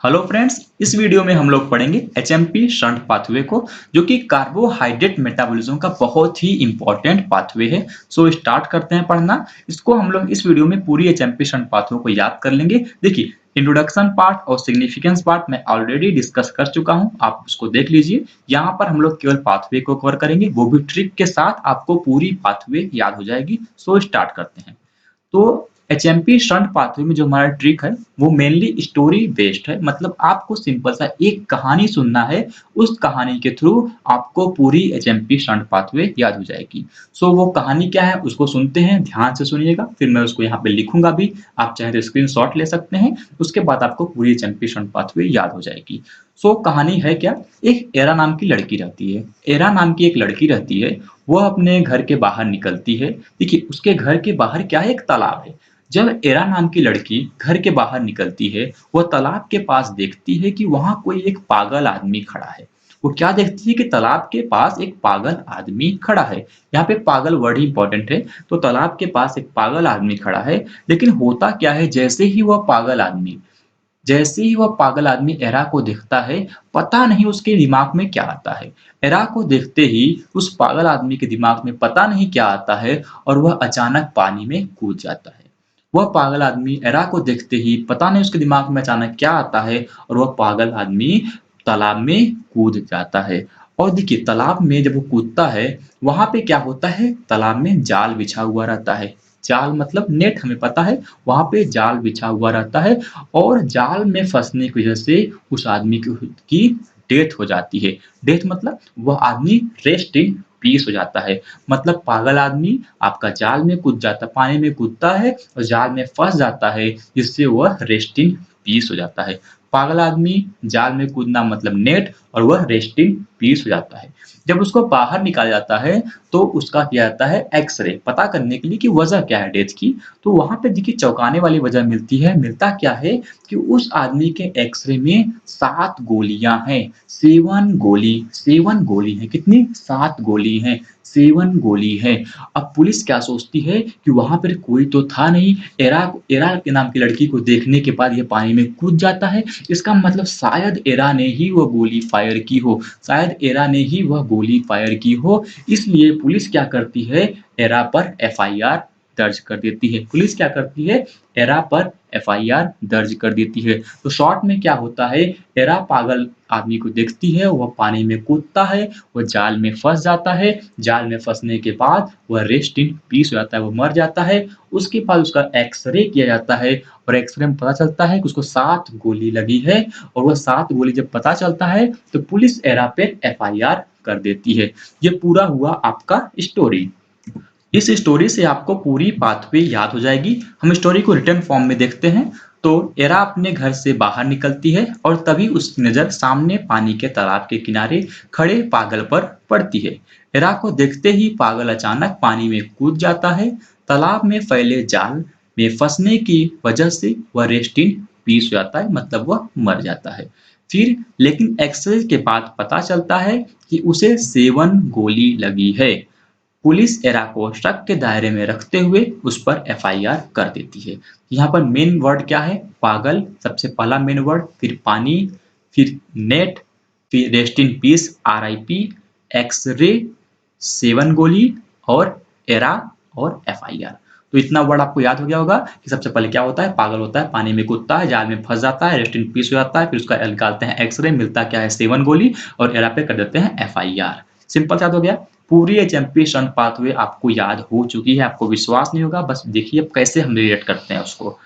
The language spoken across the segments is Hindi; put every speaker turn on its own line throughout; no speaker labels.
हेलो फ्रेंड्स, इस वीडियो में हम लोग पढ़ेंगे एचएमपी शंट पाथवे को, जो कि कार्बोहाइड्रेट मेटाबॉलिज्म का बहुत ही इंपॉर्टेंट पाथवे है। सो स्टार्ट करते हैं पढ़ना। इसको हम लोग इस वीडियो में पूरी एचएमपी शंट पाथवे को याद कर लेंगे। देखिए, इंट्रोडक्शन पार्ट और सिग्निफिकेंस पार्ट मैं ऑलरेडी डिस्कस कर चुका हूं, आप उसको देख लीजिए। यहाँ पर हम लोग केवल पाथवे को कवर करेंगे, वो भी ट्रिक के साथ आपको पूरी पाथवे याद हो जाएगी। सो स्टार्ट करते हैं। तो एचएमपी शंट पाथवे में जो हमारा ट्रिक है वो मेनली स्टोरी बेस्ड है। मतलब आपको सिंपल सा एक कहानी सुनना है, उस कहानी के थ्रू आपको पूरी एचएमपी शंट पाथवे याद हो जाएगी। सो वो कहानी क्या है उसको सुनते हैं, ध्यान से सुनिएगा, फिर मैं उसको यहाँ पे लिखूंगा भी, आप चाहे तो स्क्रीनशॉट ले सकते हैं। उसके बाद आपको पूरी एचएमपी शंट पाथवे याद हो जाएगी। सो कहानी है क्या, एक एरा नाम की लड़की रहती है। एरा नाम की एक लड़की रहती है, वह अपने घर के बाहर निकलती है। देखिए, उसके घर के बाहर क्या है, एक तालाब है। जब एरा नाम की लड़की घर के बाहर निकलती है, वह तालाब के पास देखती है कि वहां कोई एक पागल आदमी खड़ा है। वो क्या देखती है कि तालाब के पास एक पागल आदमी खड़ा है। यहाँ पे पागल वर्ड ही इंपॉर्टेंट है। तो तालाब के पास एक पागल आदमी खड़ा है। लेकिन होता क्या है, जैसे ही वह पागल आदमी एरा को देखता है, पता नहीं उसके दिमाग में क्या आता है। एरा को देखते ही उस पागल आदमी के दिमाग में पता नहीं क्या आता है, और वह अचानक पानी में कूद जाता है। वह पागल आदमी एरा को देखते ही पता नहीं उसके दिमाग में अचानक क्या आता है, और वह पागल आदमी तालाब में कूद जाता है। और देखिए, तालाब में जब वो कूदता है, वहां पे क्या होता है, तालाब में जाल बिछा हुआ रहता है। जाल मतलब नेट, हमें पता है। वहां पे जाल बिछा हुआ रहता है, और जाल में फंसने की वजह से उस आदमी की डेथ हो जाती है। डेथ मतलब वह आदमी रेस्ट इन पीस हो जाता है। मतलब पागल आदमी आपका जाल में कूद जाता, पानी में कूदता है और जाल में फंस जाता है, जिससे वह रेस्ट इन पीस हो जाता है। पागल आदमी जाल में कूदना मतलब नेट, और वह रेस्ट इन पीस हो जाता है। जब उसको बाहर निकाला जाता है, तो उसका किया जाता है एक्सरे, पता करने के लिए कि वजह क्या है डेथ की। तो वहां पे देखिए, चौंकाने वाली वजह मिलती है। मिलता क्या है कि उस आदमी के एक्सरे में 7 गोलियां हैं। 7 गोली है। कितनी? 7 गोली हैं। 7 गोली है। अब पुलिस क्या सोचती है कि वहां पर कोई तो था नहीं। एरा एरा के नाम की लड़की को देखने के बाद ये पानी में कूद जाता है। इसका मतलब शायद एरा ने ही वह गोली फायर की हो, शायद एरा ने ही वह गोली फायर की हो। इसलिए पुलिस क्या करती है, एरा पर एफआईआर दर्ज कर देती है। पुलिस क्या करती है, एरा पर एफआईआर दर्ज कर देती है। तो शॉर्ट में क्या होता है, एरा पागल आदमी को देखती है, वह पानी में कूदता है, वह जाल में फंस जाता है। जाल में फंसने के बाद वह रेस्ट इन पीस हो जाता है, वह मर जाता है। उसके बाद उसका एक्सरे किया जाता है, और एक्सरे में पता चलता है कि उसको 7 गोली लगी है। और वह 7 गोली जब पता चलता है, तो पुलिस एरा पे एफआईआर कर देती है। ये पूरा हुआ आपका स्टोरी। इस स्टोरी से आपको पूरी पाथवे याद हो जाएगी। हम स्टोरी को रिटर्न फॉर्म में देखते हैं। तो एरा अपने घर से बाहर निकलती है, और तभी उसकी नजर सामने पानी के तालाब के किनारे खड़े पागल पर पड़ती है। एरा को देखते ही पागल अचानक पानी में कूद जाता है। तालाब में फैले जाल में फंसने की वजह से वह रेस्ट इन पीस हो जाता है, मतलब वह मर जाता है। फिर लेकिन एक्सरे के बाद पता चलता है कि उसे 7 गोली लगी है। पुलिस एरा को शक के दायरे में रखते हुए उस पर एफआईआर कर देती है। यहाँ पर मेन वर्ड क्या है, पागल सबसे पहला मेन वर्ड, फिर पानी, फिर नेट, फिर rest in peace RIP, X-ray, 7 गोली, और एरा, और एफआईआर। तो इतना वर्ड आपको याद हो गया होगा कि सबसे पहले क्या होता है, पागल होता है, पानी में कूदता है, जाल में फंस जाता है, रेस्ट इन पीस हो जाता है, फिर उसका निकालते हैं एक्सरे, मिलता क्या है, 7 गोली, और एरा पे कर देते हैं एफआईआर। सिंपल याद हो गया। पूरी एचएमपी शंट पाथवे आपको याद हो चुकी है। आपको विश्वास नहीं होगा, बस देखिए अब कैसे हम रिलेट करते हैं उसको।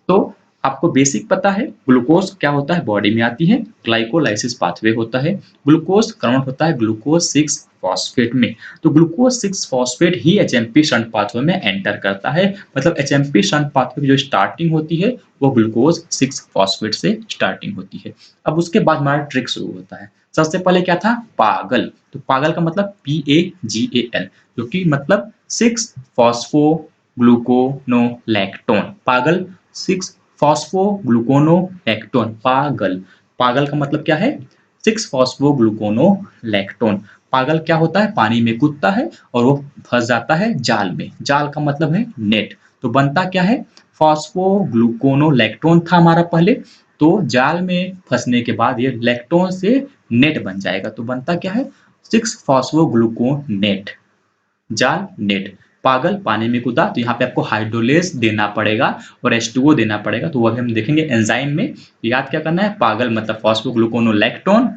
तो आपको बेसिक पता है, ग्लूकोज क्या होता है, बॉडी में आती है, ग्लाइकोलाइसिस पाथवे होता है। ग्लूकोज कन्वर्ट होता है ग्लूकोज 6 फॉस्फेट में। तो ग्लूकोज 6 फॉस्फेट ही एचएमपी शंट पाथवे में एंटर करता है। मतलब एचएमपी शंट पाथवे की जो स्टार्टिंग होती है, वो ग्लूकोज 6 फॉस्फेट से स्टार्टिंग होती है। अब उसके बाद हमारा ट्रिक शुरू होता है। सबसे पहले क्या था, पागल। तो पागल का मतलब PAGAL, जो कि मतलब 6 फॉस्फो ग्लूकोनोलैक्टोन। पागल 6 फॉस्फो ग्लूकोनोलैक्टोन, पागल। पागल का मतलब क्या है, 6 फॉस्फो ग्लूकोनोलैक्टोन। पागल क्या होता है, पानी में कूदता है और वो फंस जाता है जाल में। जाल का मतलब है नेट। तो बनता क्या है, फॉस्फो ग्लूकोनोलैक्टोन था हमारा पहले। तो जाल में फंसने के बाद ये लैक्टोन से नेट बन जाएगा। तो बनता क्या है, 6-फॉस्फोग्लूकोनेट। जाल नेट, पागल पानी में कूदा, तो यहाँ पे आपको हाइड्रोलेस देना पड़ेगा और H2O देना पड़ेगा। तो वो अभी हम देखेंगे एंजाइम में। याद क्या करना है, पागल मतलब फॉस्फोग्लूकोनोलैक्टोन,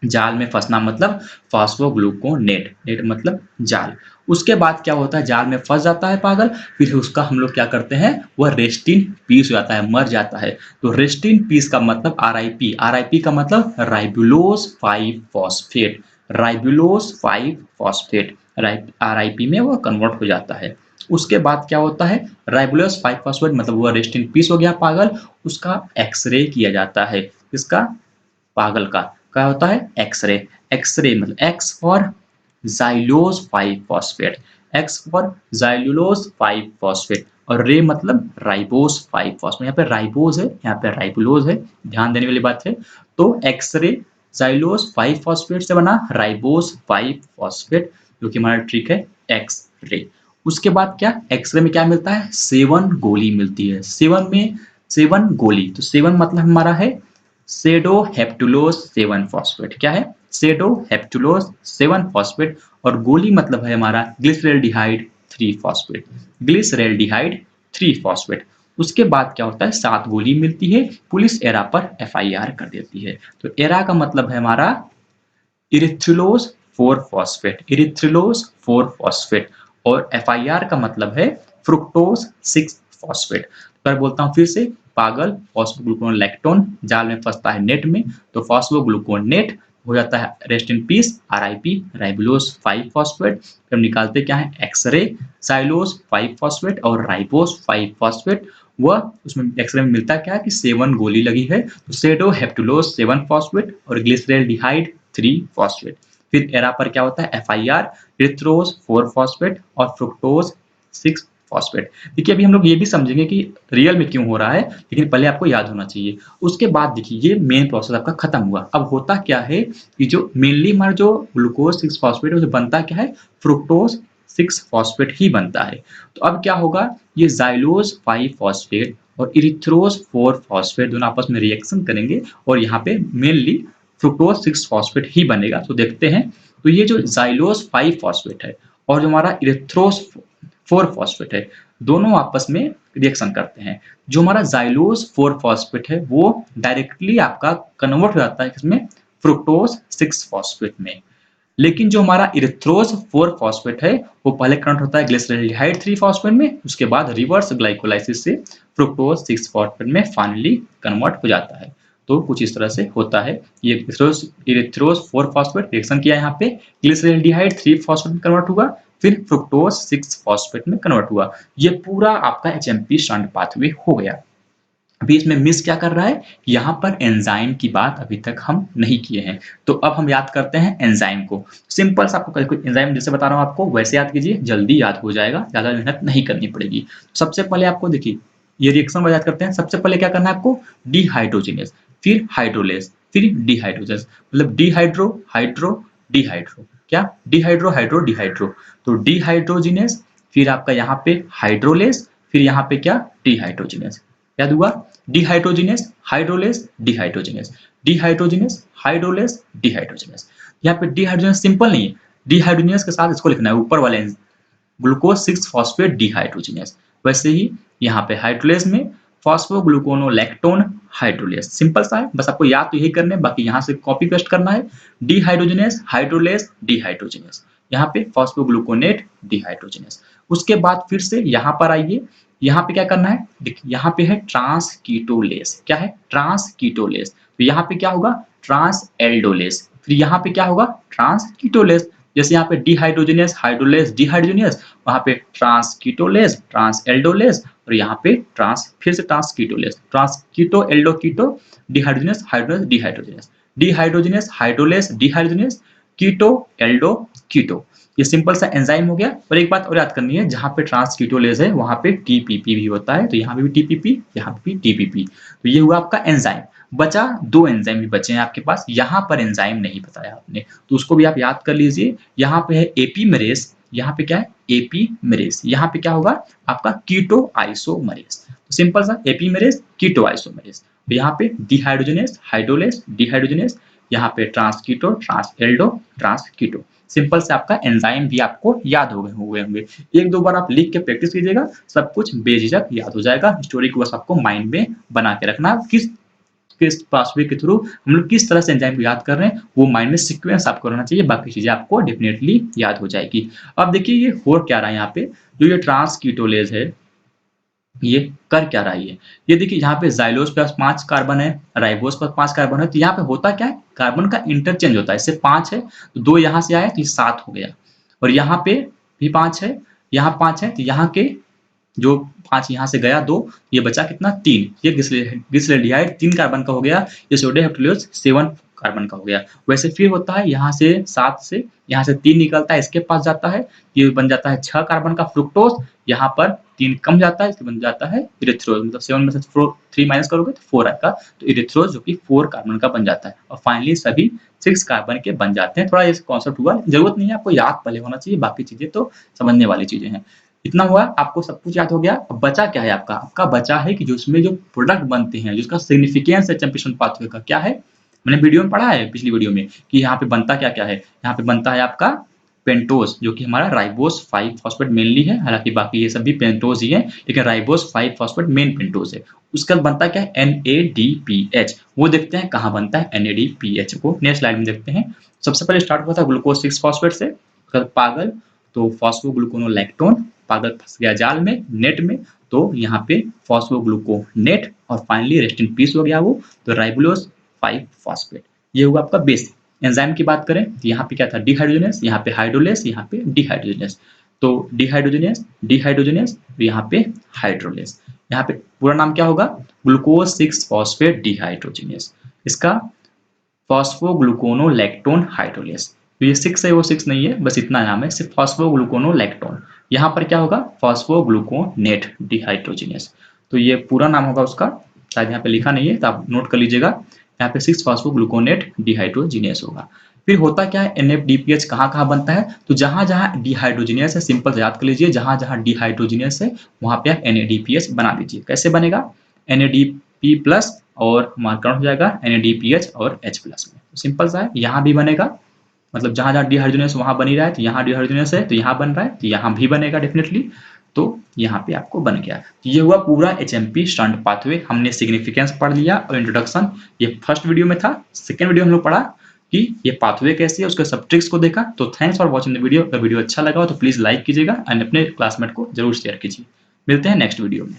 जाल में फंसना मतलब फॉस्फोग्लूकोनेट, नेट मतलब जाल। उसके बाद क्या होता है, जाल में फंस जाता है पागल, फिर उसका हम लोग क्या करते हैं, वह रेस्ट इन पीस हो जाता है, मर जाता है। तो रेस्ट इन पीस का मतलब RIP, RIP का मतलब ribulose 5 phosphate, ribulose 5 phosphate, RIP में वह कन्वर्ट हो जाता है। उसके बाद क्या होता है, राइबुलोज 5 फॉस्फेट मतलब वह रेस्ट इन पीस हो गया पागल, उसका एक्सरे किया जाता है। इसका, पागल का क्या होता है, एक्सरे। एक्सरे मतलब x for xylose 5 phosphate, x for xylose 5 phosphate, और रे मतलब राइबोस 5 फॉस्फेट। यहाँ पे राइबोस है, यहाँ पे राइबुलोज है, ध्यान देने वाली बात है। तो एक्सरे जाइलोज 5 फॉस्फेट से बना राइबोस 5 फॉस्फेट, जो कि हमारा ट्रिक है एक्स रे। उसके बाद क्या, एक्सरे में क्या मिलता है, 7 गोली मिलती है। 7 गोली, तो 7 मतलब हमारा है सेडोहेप्टुलोज 7 फॉस्फेट। क्या है, सेडोहेप्टुलोज 7 फॉस्फेट, और गोली मतलब है हमारा ग्लिसरेल्डिहाइड 3 फॉस्फेट, ग्लिसरेल्डिहाइड 3 फॉस्फेट। उसके बाद क्या होता है, 7 गोली मिलती है, पुलिस एरा पर FIR कर देती है। तो एरा का मतलब है हमारा इरिथ्रिलोज 4 फॉस्फेट, इरिथ्रिलोज 4 फॉस्फेट, और FIR का मतलब है फ्रुक्टोज 6 फॉस्फेट। तो मैं बोलता हूँ फिर से, पागल फॉस्फोग्लूकोनोलैक्टोन जाल में फंसता है नेट में, तो फॉस्फोग्लूकोनेट हो जाता है rest in piece, RIP ribulose 5 phosphate. फिर हम निकालते क्या है, एक्सरे साइलोज 5 फॉस्फेट और राइबोस 5 फॉस्फेट। वह उसमें एक्सरे में मिलता क्या है कि 7 गोली लगी है, तो सेडोहेप्टुलोज 7 फॉस्फेट और ग्लिसरेल्डिहाइड 3 फॉस्फेट। फिर एरा पर क्या होता है, FIR इरिथ्रोज 4 फॉस्फेट और फ्रुक्टोज 6 फॉस्फेट। देखिए अभी हम लोग ये भी समझेंगे कि रियल में क्यों हो रहा है, लेकिन पहले आपको याद होना चाहिए। उसके बाद देखिए ये मेन प्रोसेस आपका खत्म हुआ। अब होता क्या है कि जो मेनली हमारा जो ग्लूकोज 6 फॉस्फेट है, बनता क्या है, फ्रुक्टोज 6 फॉस्फेट ही बनता है। तो अब क्या होगा, ये जाइलोज 5 फॉस्फेट और इरिथ्रोज 4 फॉस्फेट दोनों आपस में रिएक्शन करेंगे, और यहाँ पे मेनली फ्रुक्टोज 6 फॉस्फेट ही बनेगा। तो देखते हैं, तो ये जो जाइलोज 5 फॉस्फेट है और जो हमारा इरिथ्रोज 4 फॉस्फेट है, दोनों आपस में रिएक्शन करते हैं। जो हमारा जाइलोज 4 फॉस्फेट है वो डायरेक्टली आपका कन्वर्ट हो जाता है किसमें, फ्रुक्टोज 6 फॉस्फेट में। लेकिन जो हमारा इरिथ्रोज 4 फॉस्फेट है वो पहले कन्वर्ट होता है ग्लिसरेल्डिहाइड 3 फॉस्फेट में, उसके बाद रिवर्स ग्लाइकोलाइसिस से फ्रुक्टोज 6 फॉस्फेट में फाइनली कन्वर्ट हो जाता है। तो कुछ इस तरह से होता है। ये इरिथ्रोज 4 फॉस्फेट रिएक्शन किया, यहाँ पे ग्लिसरेल्डिहाइड 3 फॉस्फेट में कन्वर्ट हुआ, फिर फ्रुक्टोज 6 फॉस्फेट में कन्वर्ट हुआ। ये पूरा आपका HMP स्ट्रैंड पाथवे हो गया। अभी इसमें मिस क्या कर रहा है, यहाँ पर एंजाइम की बात अभी तक हम नहीं किए हैं। तो अब हम याद करते हैं एंजाइम को। सिंपल सा आपको एंजाइम जैसे बता रहा हूँ आपको वैसे याद कीजिए, जल्दी याद हो जाएगा, ज़्यादा मेहनत नहीं करनी पड़ेगी। सबसे पहले आपको देखिए ये रिएक्शन याद करते हैं। सबसे पहले क्या करना है आपको, डिहाइड्रोजिनेस, फिर हाइड्रोलेस, फिर डिहाइड्रोजेस, मतलब डिहाइड्रो हाइड्रो डिहाइड्रो, क्या डिहाइड्रो हाइड्रो डिहाइड्रो। तो डिहाइड्रोजिनेस, फिर आपका यहाँ पे हाइड्रोलेस, फिर यहाँ पे क्या, डिहाइड्रोजिनेस। याद हुआ, dehydrogenase hydrolase dehydrogenase, dehydrogenase hydrolase dehydrogenase. यहाँ पे डिहाइड्रोजिनेस सिंपल नहीं है, डिहाइड्रोजिनेस के साथ इसको लिखना है ऊपर वाले ग्लूकोज 6 फॉस्फेट डिहाइड्रोजिनेस। वैसे ही यहाँ पे हाइड्रोलेस में फॉस्फोग्लूकोनोलैक्टोन हाइड्रोलेस, सिंपल सा है, बस आपको याद तो यही करने, बाकी यहाँ से कॉपी पेस्ट करना है। डिहाइड्रोजिनेस हाइड्रोलेस डिहाइड्रोजिनेस, यहाँ पे फॉस्फोग्लूकोनेट डिहाइड्रोजिनेस। उसके बाद फिर से यहाँ पर आइए, यहाँ पे क्या करना है, देखिए यहाँ पे है ट्रांसकीटोलेस। क्या है, ट्रांसकीटोलेस। तो यहाँ पे क्या होगा, ट्रांस एल्डोलेस, फिर यहाँ पे क्या होगा, ट्रांसकीटोलेस। जैसे यहाँ पे डिहाइड्रोजिनेस हाइड्रोलेस डिहाइड्रोजिनेस, वहाँ पे ट्रांसकीटोलेस ट्रांस एल्डोलेस, और यहाँ पे फिर से transketolase, transketo aldo keto dehydrogenase hydrolase dehydrogenase, dehydrogenase hydrolase dehydrogenase, keto aldo keto. ये सिंपल सा एंजाइम हो गया। और एक बात और याद करनी है, जहाँ पे ट्रांसकीटोलेस है वहाँ पे TPP भी होता है, तो यहाँ पे भी TPP, यहाँ पे भी TPP। तो ये हुआ आपका एंजाइम। बचा 2 एंजाइम भी बचे हैं आपके पास, यहाँ पर एंजाइम नहीं बताया आपने, तो उसको भी आप याद कर लीजिए। यहाँ पे है एपीमेरेस, यहाँ पे क्या है, एपीमेरेस, यहाँ पे क्या होगा आपका कीटो आइसोमरेस। तो सिंपल सा एपीमेरेस कीटो आइसोमरेस। यहाँ पे डिहाइड्रोजनेस, हाइड्रोलेस, डिहाइड्रोजनेस, यहाँ पे ट्रांसकीटो, ट्रांसएल्डो, ट्रांसकीटो। सिंपल से आपका एंजाइम भी आपको याद हो गए हुए होंगे। एक दो बार आप लिख के प्रैक्टिस कीजिएगा, सब कुछ बेझिझक याद हो जाएगा। स्टोरी को बस आपको माइंड में बना के रखना, किस किस पाथवे के थ्रू हम लोग किस तरह से एंजाइम को याद कर रहे हैं, वो माइंड में सीक्वेंस आपको रहना चाहिए, बाकी चीजें आपको डेफिनेटली याद हो जाएगी। अब देखिए ये हो क्या रहा है यहाँ पे, जो ये ट्रांसकीटोलेज है ये कर क्या रहा है ये देखिए यहाँ पे जाइलोस पे 5 कार्बन है, राइबोस पर 5 कार्बन है, तो यहाँ पे होता क्या है, कार्बन का इंटरचेंज होता है। इससे 5 है तो 2 यहाँ से आया तो ये 7 हो गया, और यहाँ पे भी 5 है, यहाँ 5 है तो यहाँ के जो 5 यहाँ से गया 2, ये बचा कितना 3, ये ग्लिसरेल्डिहाइड 3 कार्बन का हो गया, ये सोडियम हेप्टेलोज 7 कार्बन का हो गया। वैसे फिर होता है यहाँ से 7 से यहाँ से 3 निकलता है, इसके पास जाता है, ये बन जाता है 6 कार्बन का फ्रुक्टोज, यहाँ पर 3 कम जाता है, इसके बन जाता है इरिथ्रोज, मतलब 7 में से 3 माइनस करोगे तो 4 आएगा, तो इरिथ्रोज जो कि 4 कार्बन का बन जाता है, और फाइनली सभी 6 कार्बन के बन जाते हैं। थोड़ा ये कॉन्सेप्ट हुआ, जरूरत नहीं है आपको याद पहले होना चाहिए, बाकी चीजें तो समझने वाली चीजें हैं। इतना हुआ, आपको सब कुछ याद हो गया। अब बचा क्या है आपका, आपका बचा है कि जो उसमें जो प्रोडक्ट बनते हैं, जिसका सिग्निफिकेंस है चैंपियन पाथवे का, क्या है, मैंने वीडियो में पढ़ा है पिछली वीडियो में कि यहाँ पे बनता क्या क्या है। यहाँ पे बनता है आपका पेंटोज, जो कि हमारा राइबोस 5 फॉस्फेट मेनली है, हालांकि बाकी ये सब भी पेंटोज ही है, लेकिन राइबोस 5 फॉस्फेट मेन पेंटोज है। उसका बनता क्या है, NADPH। वो देखते हैं कहाँ बनता है NADPH को, नेक्स्ट स्लाइड में देखते हैं। सबसे पहले स्टार्ट हुआ था ग्लूकोज 6 फॉस्फेट से, पागल तो फॉस्फोग्लूकोनोलैक्टोन, पागल फंस गया जाल में, नेट में, तो यहाँ पे फॉस्फोग्लूकोनेट, और फाइनली रेस्ट इन पीस हो गया वो, तो राइबोलोज 5 फॉस्फेट। ये हुआ आपका बेसिक। एंजाइम की बात करें तो यहाँ पे क्या था, डिहाइड्रोजनेस, यहाँ पे हाइड्रोलेस, यहाँ पे डिहाइड्रोजनेस, तो डिहाइड्रोजनेस डिहाइड्रोजनेस, यहाँ पे हाइड्रोलेस। यहाँ पे पूरा नाम क्या होगा, ग्लूकोज 6 फॉस्फेट डिहाइड्रोजनेस, इसका फॉस्फोग्लूकोनोलैक्टोन हाइड्रोलेस। तो ये 6 है, वो 6 नहीं है, बस इतना नाम है, सिर्फ फॉस्फोग्लूकोनोलैक्टोन। यहाँ पर क्या होगा, फॉस्फोग्लूकोनेट डिहाइड्रोजिनेस। तो ये पूरा नाम होगा उसका, शायद यहाँ पे लिखा नहीं है तो आप नोट कर लीजिएगा। यहाँ पे 6 फॉस्फोग्लूकोनेट डिहाइड्रोजिनेस होगा। फिर होता क्या है, NADPH कहाँ कहाँ बनता है, तो जहां जहां डिहाइड्रोजिनेस है, सिंपल से याद कर लीजिए, जहां जहां डिहाइड्रोजिनेस है वहां पे आप NADPH बना दीजिए। कैसे बनेगा, NADP प्लस और मार्कर हो जाएगा NADPH और H प्लस में, तो सिंपल सा है, यहाँ भी बनेगा, मतलब जहां जहां डिहाइड्रोजनेस वहां बन ही रहा है, तो यहाँ डिहाइड्रोजनेस है तो यहाँ बन रहा है, तो यहाँ भी बनेगा डेफिनेटली, तो यहाँ पे आपको बन गया। तो ये हुआ पूरा HMP स्टंट पाथवे, हमने सिग्निफिकेंस पढ़ लिया और इंट्रोडक्शन ये फर्स्ट वीडियो में था। सेकेंड वीडियो हम लोग पढ़ा कि ये पाथवे कैसे है, उसके सब ट्रिक्स को देखा। तो thanks for watching the video. अगर वीडियो अच्छा लगा हो तो प्लीज लाइक कीजिएगा एंड अपने क्लासमेट को जरूर शेयर कीजिए। मिलते हैं नेक्स्ट वीडियो में।